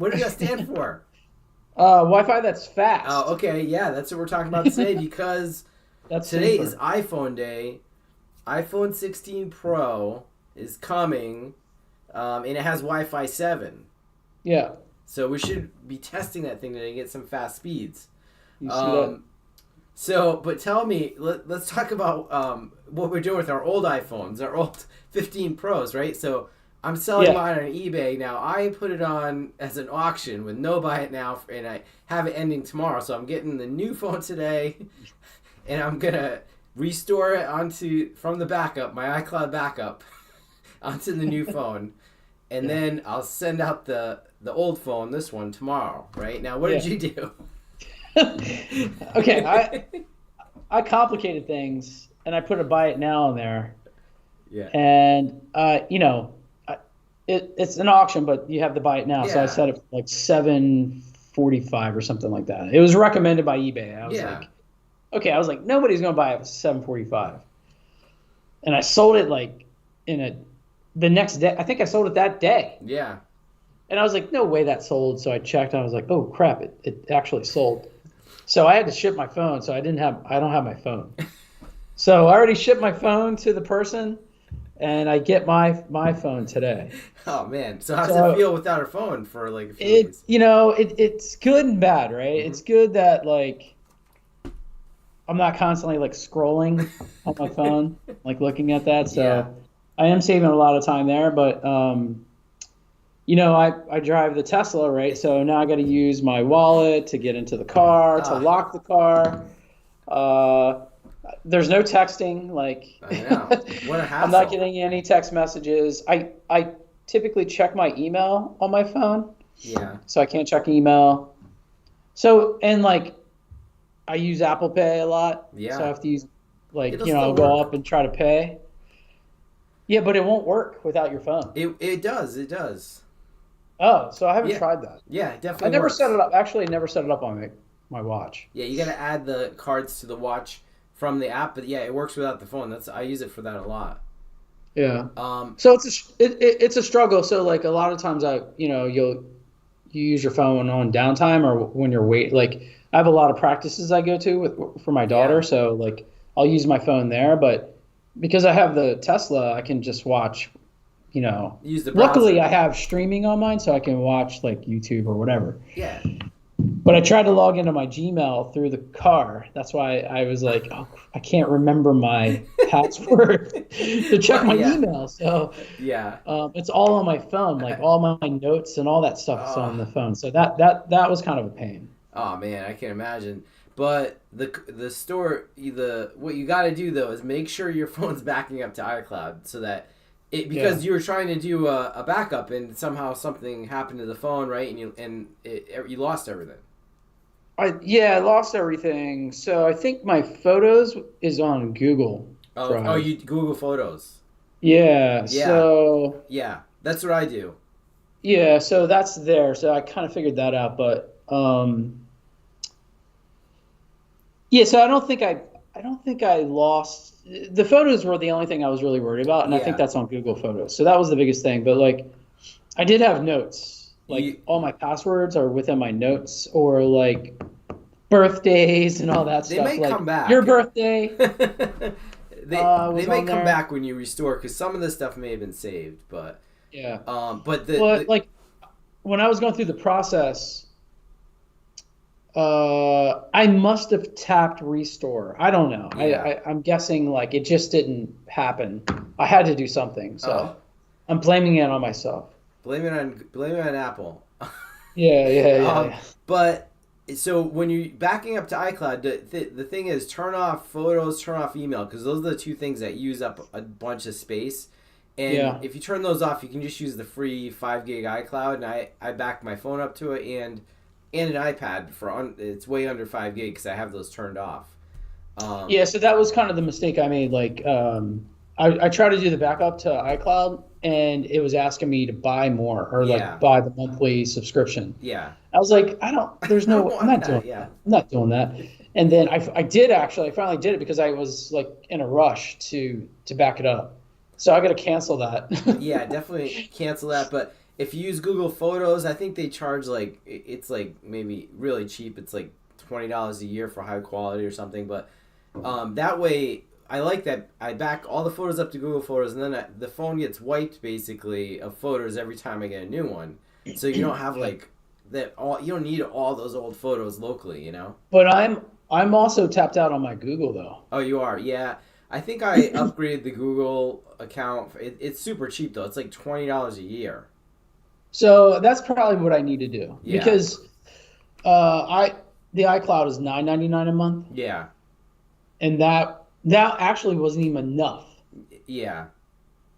What does that stand for? Wi-Fi that's fast. Oh, okay, yeah, that's what we're talking about today because That's today is super. iPhone day. iPhone 16 Pro is coming, and it has Wi-Fi 7. Yeah, So we should be testing that thing today to get some fast speeds. you see that? Um, but tell me, let's talk about what we're doing with our old iPhones, our old 15 Pros, right? So I'm selling Yeah. mine on eBay now. I put it on as an auction with no buy it now, and I have it ending tomorrow. So I'm getting the new phone today, and I'm gonna restore it from the backup, my iCloud backup, onto the new phone, and Yeah. then I'll send out the old phone, this one, tomorrow. Right now, what Yeah. did you do? Okay, I complicated things and I put a buy it now in there, Yeah. and it's an auction, but you have the buy it now, so I Yeah. set it for like 745 or something like that. It was recommended by eBay. Yeah. I was like, nobody's gonna buy it for 745, and I sold it like the next day. I think I sold it that day. Yeah. And I was like, no way that sold. So I checked. I was like, oh crap, it actually sold. So I had to ship my phone. So I don't have my phone. So I already shipped my phone to the person, and I get my phone today. Oh man. So how's So it feel without a phone for like a few days? it's good and bad, right? Mhm. It's good that like I'm not constantly like scrolling on my phone, like looking at that. So Yeah. I am saving a lot of time there, but I drive the Tesla, right? So now I got to use my wallet to get into the car, to Ah. lock the car. Uh, there's no texting. Like, I know. What a I'm not hassle. getting any text messages. I typically check my email on my phone, Yeah. so I can't check email. So, and like, I use Apple Pay a lot. Yeah. So I have to use, like, It'll still go work. up and try to pay. Yeah, but it won't work without your phone. It does. It does. Oh, so I haven't Yeah. tried that. Yeah, it I definitely never works. set it up. Actually, I never set it up on my watch. Yeah, you got to add the cards to the watch from the app, but yeah, it works without the phone. I use it for that a lot. Yeah. Um, So it's a struggle. So like a lot of times you use your phone on downtime or when you're Like I have a lot of practices I go to for my yeah. daughter. So like I'll use my phone there, but because I have the Tesla, I can just watch. Use the Luckily browser. I have streaming on mine, so I can watch like YouTube or whatever. Yeah. But I tried to log into my Gmail through the car. That's why I was like, oh, I can't remember my password to check my Yeah. email. So Yeah. it's all on my phone, like all my notes and all that stuff is on Oh, the phone. So that was kind of a pain. oh man, I can imagine. But what you got to do though is make sure your phone's backing up to iCloud so that because Yeah. you were trying to do a backup and somehow something happened to the phone, right? And you lost everything. I lost everything. So I think my photos is on Google Oh, Drive. you Google Photos. Yeah. Yeah. So Yeah, that's what I do. yeah, so that's there. So I kind of figured that out, but yeah, so I don't think I lost the photos were the only thing I was really worried about, and I think Yeah. that's on Google Photos. So that was the biggest thing. But like I did have notes. You, Like all my passwords are within my notes or like birthdays and all that they stuff. may Like come back. your birthday They was may on come there. back when you restore because some of this stuff may have been saved, but Yeah. but But like when I was going through the process, I must have tapped restore. I don't know. Yeah. I'm guessing like it just didn't happen. I had to do something, so Oh, I'm blaming it on myself. blame it on Apple. Yeah, yeah, yeah, Um, yeah. but so when you're backing up to iCloud, the thing is turn off photos, turn off email because those are the two things that use up a bunch of space. And Yeah. if you turn those off, you can just use the free 5 gig iCloud. And I back my phone up to it and an iPad it's way under 5 gig because I have those turned off. Yeah, so that was kind of the mistake I made. Like, I tried to do the backup to iCloud, and it was asking me to buy more or Yeah. like buy the monthly subscription. Yeah. I was like, there's I don't no, I'm want not that, doing yeah. that. I'm not doing that. And then I finally did it because I was like in a rush to back it up. So I got to cancel that. Yeah, definitely cancel that. But if you use Google Photos, I think they charge like it's like maybe really cheap. It's like $20 a year for high quality or something. But that way, I like that. I back all the photos up to Google Photos, and then the phone gets wiped basically of photos every time I get a new one. So you don't have like that. All you don't need all those old photos locally, you know. But I'm also tapped out on my Google though. Oh, you are, yeah. I think I upgraded the Google account. It's super cheap though. It's like $20 a year. So that's probably what I need to do Yeah. because the iCloud is $9.99 a month, Yeah, and that actually wasn't even enough. yeah,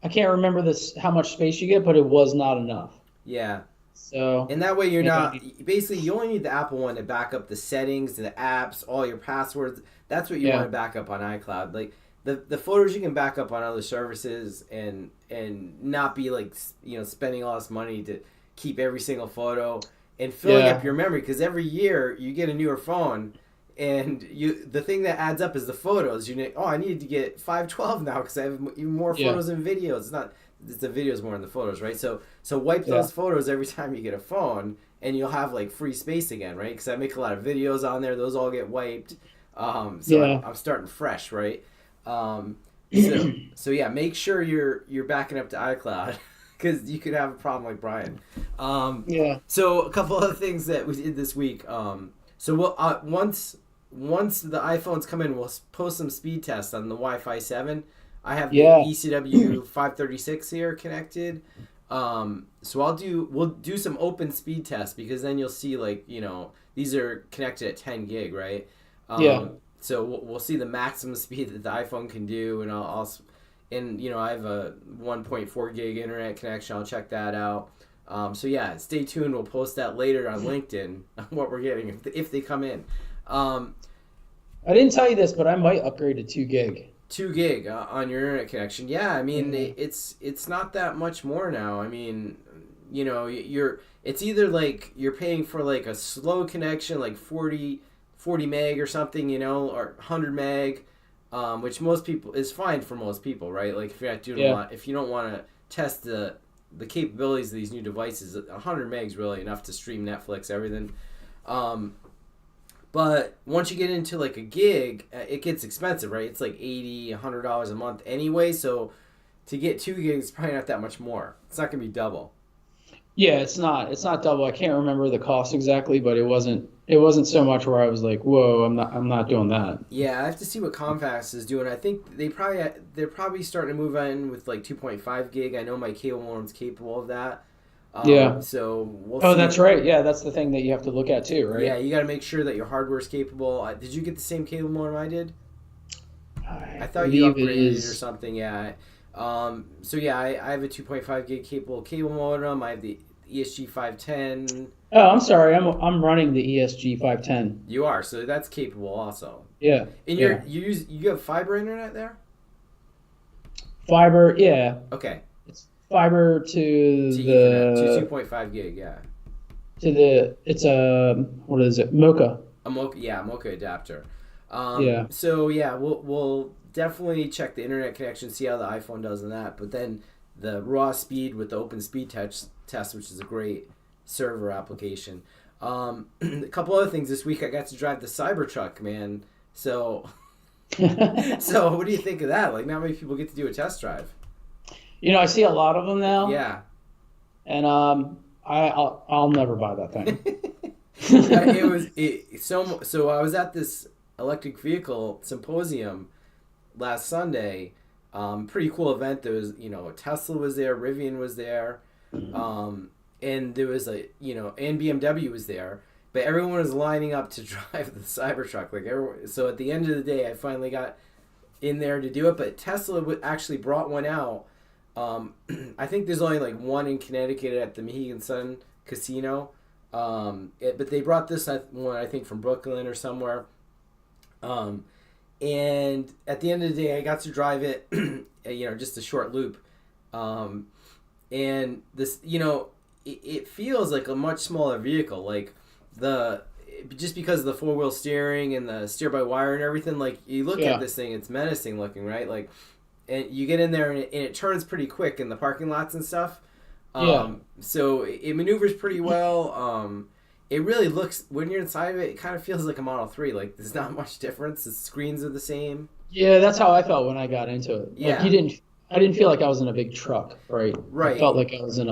I can't remember how much space you get, but it was not enough. yeah. So And that way you're maybe I not need- basically you only need the Apple one to back up the settings, the apps, all your passwords. That's what you Yeah. want to back up on iCloud. Like the photos you can back up on other services and not be like spending all this money to keep every single photo and filling Yeah. up your memory, because every year you get a newer phone and the thing that adds up is the photos. I need to get 512 now because I have even more Yeah. photos and videos. It's the videos more than the photos, right? So wipe those photos every time you get a phone, and you'll have like free space again, right? Because I make a lot of videos on there; those all get wiped. I'm starting fresh, right? So yeah, make sure you're backing up to iCloud because you could have a problem like Brian. Yeah. So a couple other things that we did this week. So we'll once the iPhones come in, we'll post some speed tests on the Wi-Fi 7. I have the ECW 536 here connected. So we'll do some open speed tests, because then you'll see these are connected at 10 gig, right? So we'll see the maximum speed that the iPhone can do, and I have a 1.4 gig internet connection. I'll check that out. So yeah, stay tuned. We'll post that later on LinkedIn what we're getting if they come in. I didn't tell you this, but I might upgrade to 2 gig. 2 gig on your internet connection. Yeah, I mean it's not that much more now. I mean, it's either like you're paying for like a slow connection, like 40 meg or something, or 100 meg, which most people is fine for most people, right? Like if you're not doing a lot, if you don't want to test the capabilities of these new devices, 100 meg is really enough to stream Netflix, everything. But once you get into like a gig, it gets expensive, right? It's like $80, $100 a month anyway. So to get 2 gigs, it's probably not that much more. It's not gonna be double. Yeah, it's not double. I can't remember the cost exactly, but it wasn't so much where I was like, whoa, I'm not doing that. Yeah, I have to see what Comcast is doing. I think they're probably starting to move in with like 2.5 gig. I know my cable modem's capable of that. So we'll see. Oh, that's right. Yeah, that's the thing that you have to look at too, right? Yeah, you got to make sure that your hardware is capable. Did you get the same cable modem I did? I thought you upgraded it or something. Yeah. So yeah, I have a 2.5 gig capable cable modem. I have the ESG 510. Oh, I'm sorry. I'm running the ESG 510. You are, so that's capable also. Yeah. And you have fiber internet there? Fiber, yeah. Okay. It's fiber to the 2.5 gig, yeah. It's a what is it? Mocha. A Mocha adapter. Yeah. So yeah, we'll definitely check the internet connection, see how the iPhone does in that. But then the raw speed with the open speed test, which is a great server application. A couple other things this week. I got to drive the Cybertruck, man. So what do you think of that? Like, not many people get to do a test drive. I see a lot of them now. Yeah. And I'll never buy that thing. So I was at this electric vehicle symposium last Sunday. Pretty cool event. There was, Tesla was there, Rivian was there, and there was and BMW was there. But everyone was lining up to drive the Cybertruck. Like everyone. So at the end of the day, I finally got in there to do it. But Tesla actually brought one out. I think there's only like one in Connecticut at the Mohegan Sun Casino. But they brought this one, I think, from Brooklyn or somewhere. And at the end of the day, I got to drive it, just a short loop. And this, it feels like a much smaller vehicle. Like just because of the 4-wheel steering and the steer-by-wire and everything, like you look at this thing, it's menacing looking, right? Like, and you get in there and it turns pretty quick in the parking lots and stuff. Yeah. So it maneuvers pretty well. It really looks, when you're inside of it, it kind of feels like a Model 3. Like, there's not much difference. The screens are the same. Yeah, that's how I felt when I got into it. Like Yeah, I didn't feel like I was in a big truck, right? I felt right. like I was in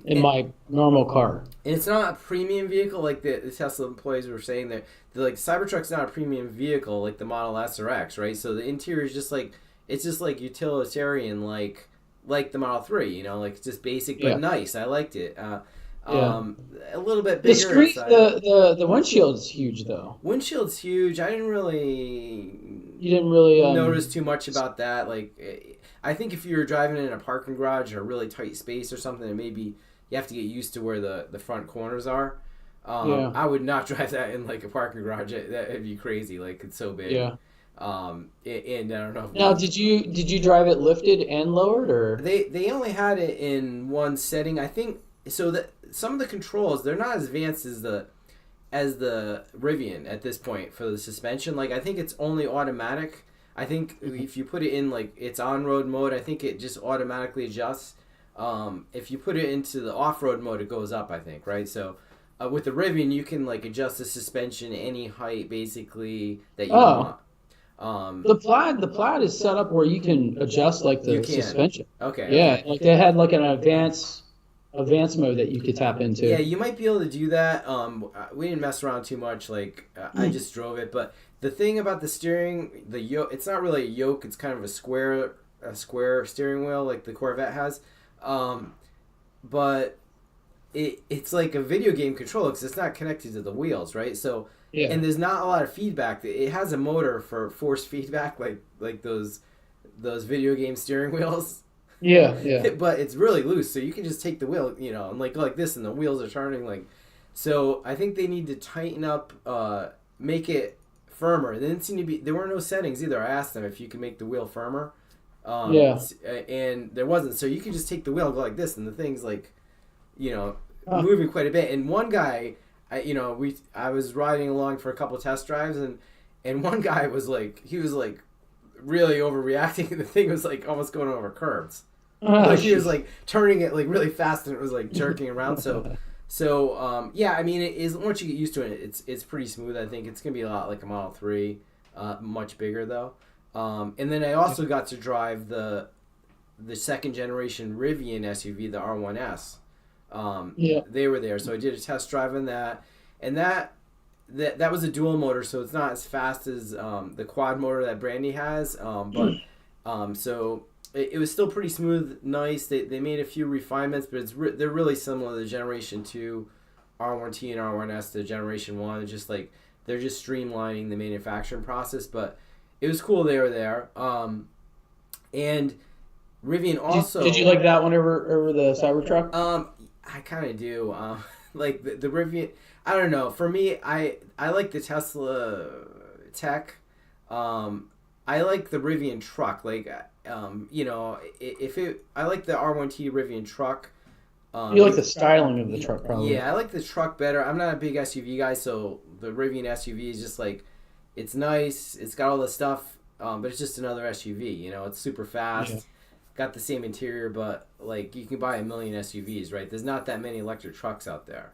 And my normal car. it's not a premium vehicle like the Tesla employees were saying. They're like, Cybertruck's not a premium vehicle like the Model S or X, right? So the interior is just like, it's just like utilitarian, like the Model 3, like it's just basic but Yeah. nice. I liked it. Yeah. Um, a little bit The bigger screen, inside. the windshield's huge though. Windshield's huge. I didn't really You didn't really notice too much about that. Like, I think if you were driving in a parking garage or a really tight space or something, and maybe you have to get used to where the front corners are. Yeah. I would not drive that in like a parking garage. That'd be crazy. Like, it's so big. Yeah. And I don't know. Now, did you drive it lifted and lowered or? They only had it in one setting. I think so that some of the controls, they're not as advanced as the Rivian at this point for the suspension. Like, I think it's only automatic. I think if you put it in like its on-road mode, I think it just automatically adjusts. If you put it into the off-road mode, it goes up, I think, right? So with the Rivian, you can like adjust the suspension any height basically that you Oh, want. Um, the Plaid is set up where you can adjust like you the can. suspension. Okay, Yeah, okay. like they had like an advanced mode that you could tap Yeah, into. you might be able to do that. We didn't mess around too much. Like, I Mm. just drove it. But the thing about the steering, the yoke, it's not really a yoke. It's kind of a square steering wheel like the Corvette has. Um, but it's like a video game controller because it's not connected to the wheels, right? So, Yeah, and there's not a lot of feedback. It has a motor for force feedback, like those video game steering wheels. yeah, yeah. But it's really loose, so you can just take the wheel, and like this, and the wheels are turning like. So I think they need to tighten up, make it firmer. There didn't seem to be. There were no settings either. I asked them if you could make the wheel firmer, Yeah. and there wasn't. So you could just take the wheel, and go like this, and the thing's like, you know, Huh. moving quite a bit. And one guy, I was riding along for a couple test drives, and one guy was like, he was like really overreacting. The thing was like almost going over curbs. Oh, Like, he was jeez. like turning it like really fast, and it was like jerking around. So yeah, I mean, it is, once you get used to it, it's pretty smooth. I think it's gonna be a lot like a Model 3, much bigger though. And then I also got to drive the second generation Rivian SUV, the R1S. Yeah. They were there, so I did a test drive on that, and that was a dual motor, so it's not as fast as the quad motor that Brandi has. So it was still pretty smooth, nice. They made a few refinements, but they're really similar to the Generation 2 R1T and R1S to Generation 1. It's just like they're just streamlining the manufacturing process, but it was cool they were there. And Rivian Did you also, like that one over the Cybertruck? I kind of do. Like the Rivian, I don't know. For me, I like the Tesla tech. I like the Rivian truck. Like, if it, I like the R1T Rivian truck. You like the styling of the truck, probably. Yeah, I like the truck better. I'm not a big SUV guy, so the Rivian SUV is just like, it's nice. It's got all the stuff, but it's just another SUV. It's super fast. Yeah. Got the same interior, but like you can buy a million SUVs, right? There's not that many electric trucks out there.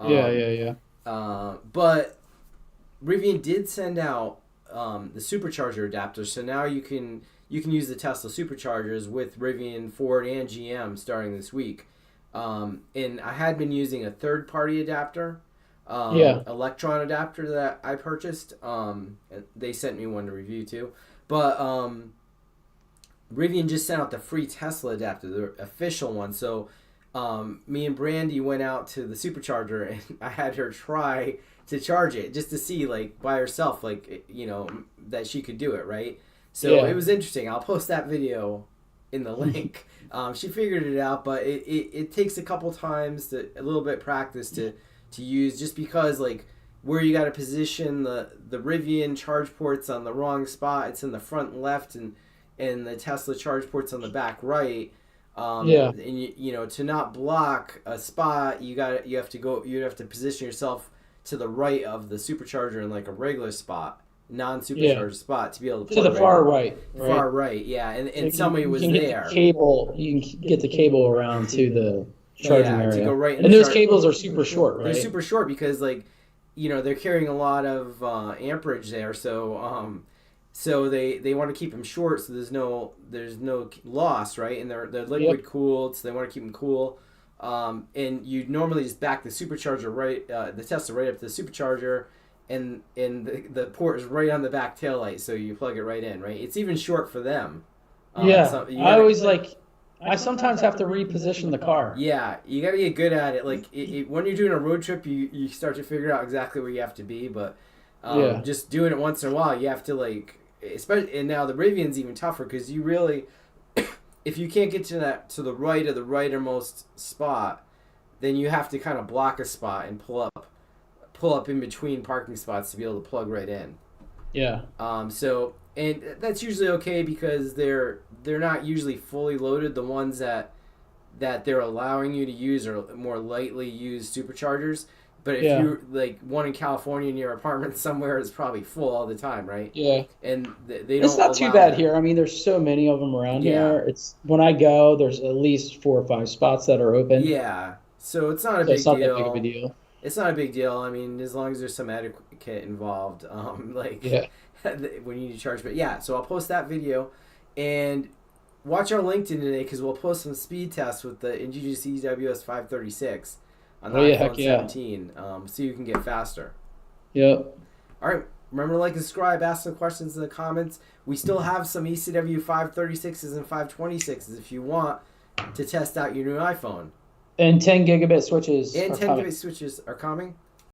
Yeah, Um, yeah, but Rivian did send out the supercharger adapter, so now you can use the Tesla superchargers with Rivian, Ford, and GM starting this week. And I had been using a third-party adapter, yeah. Electron adapter that I purchased. And they sent me one to review too, but Rivian just sent out the free Tesla adapter, the official one. So me and Brandi went out to the supercharger, and I had her try to charge it just to see, like, by herself, like, that she could do it, right? So Yeah. it was interesting. I'll post that video in the link. She figured it out, but it takes a couple times, a little bit practice to use, just because, like, where you got to position the Rivian charge ports on the wrong spot. It's in the front left, and the Tesla charge ports on the back right. Yeah. And to not block a spot, you have to position yourself to the right of the supercharger in like a regular spot, non-supercharged spot to be able to to plug the far in. right. Far right, yeah, and somebody was you can there. Get the cable, you can get the cable around to the charging area. To go right in and the those cables are super short, right? They're super short because, like, they're carrying a lot of amperage there, so they want to keep them short, so there's no loss, right? And they're liquid cooled, so they want to keep them cool. And you normally just back the supercharger the Tesla right up to the supercharger, and the port is right on the back taillight, so you plug it right in, right? It's even short for them. I sometimes have to reposition the car. Yeah, you got to get good at it. Like when you're doing a road trip, you start to figure out exactly where you have to be, but just doing it once in a while, you have to, like, especially. And now the Rivian's even tougher because you really, if you can't get to the right of the rightmost spot, then you have to kind of block a spot and pull up in between parking spots to be able to plug right in. Yeah. And that's usually okay because they're not usually fully loaded. The ones that they're allowing you to use are more lightly used superchargers. But if you're like one in California in your apartment somewhere, it's probably full all the time, right? Yeah. And they don't. It's not too bad here. I mean, there's so many of them around here. It's when I go, there's at least 4 or 5 spots that are open. Yeah. So it's not a big deal. That big of a deal. It's not a big deal. I mean, as long as there's some etiquette involved, when you need to charge. But yeah, so I'll post that video, and watch our LinkedIn today because we'll post some speed tests with the Ingenious EWS 536 on the iPhone 17, so you can get faster. Yep. All right. Remember to like and subscribe, ask some questions in the comments. We still have some ECW 536s and 526s if you want to test out your new iPhone. And 10 gigabit switches. And 10 gigabit switches are coming.